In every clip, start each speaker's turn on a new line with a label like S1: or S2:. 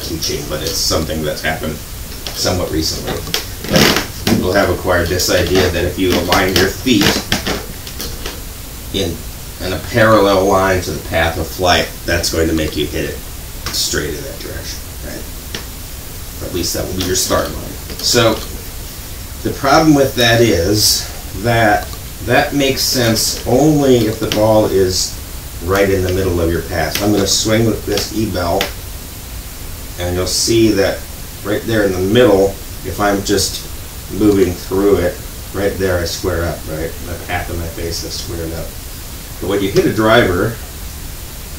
S1: teaching, but it's something that's happened somewhat recently. But people have acquired this idea that if you align your feet in a parallel line to the path of flight, that's going to make you hit it straight in that direction, right? Or at least that will be your start line. So the problem with that is that makes sense only if the ball is right in the middle of your path. So I'm going to swing with this E-bell, and you'll see that right there in the middle, if I'm just moving through it, right there I square up, right? My path of my face is squared up. But when you hit a driver,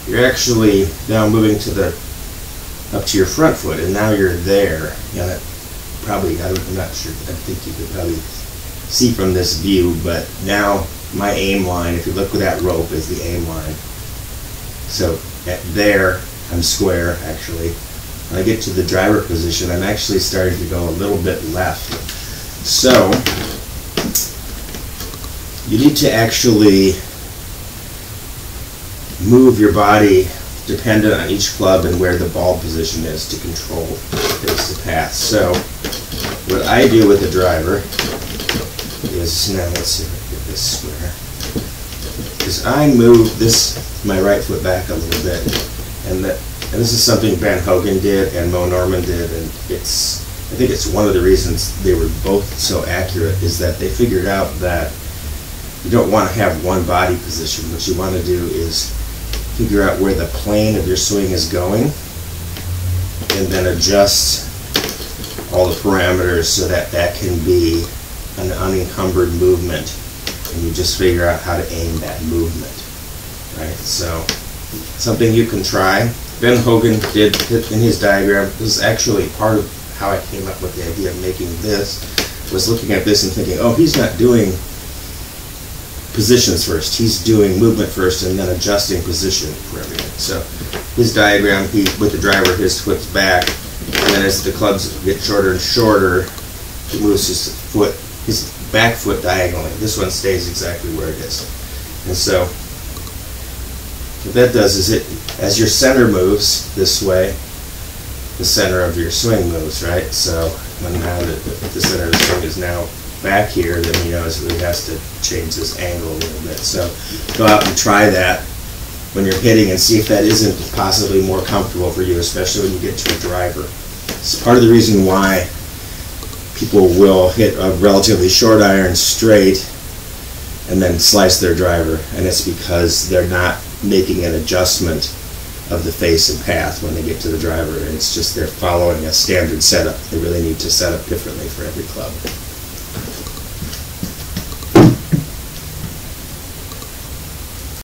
S1: you're actually now moving up to your front foot, and now you're there. And it probably, I'm not sure, I think you could probably see from this view, but now my aim line, if you look at that rope, is the aim line. So at there, I'm square actually. When I get to the driver position, I'm actually starting to go a little bit left. So you need to actually move your body dependent on each club and where the ball position is to control the path. So what I do with the driver is, now let's see if I can get this square, is I move my right foot back a little bit, and this is something Ben Hogan did and Mo Norman did, and I think it's one of the reasons they were both so accurate, is that they figured out that you don't want to have one body position. What you want to do is figure out where the plane of your swing is going, and then adjust all the parameters so that that can be an unencumbered movement, and you just figure out how to aim that movement, right? So something you can try. Ben Hogan did in his diagram. This is actually part of how I came up with the idea of making this, was looking at this and thinking, oh, he's not doing positions first, he's doing movement first and then adjusting position for everything. So his diagram, with the driver, his foot's back, and then as the clubs get shorter and shorter, he moves his back foot diagonally. This one stays exactly where it is. And so what that does is, as your center moves this way, the center of your swing moves, right? So when now the center of the swing is now back here, then he knows that he has to change this angle a little bit. So go out and try that when you're hitting and see if that isn't possibly more comfortable for you, especially when you get to a driver. It's part of the reason why people will hit a relatively short iron straight and then slice their driver, and it's because they're not making an adjustment of the face and path when they get to the driver. It's just they're following a standard setup. They really need to set up differently for every club.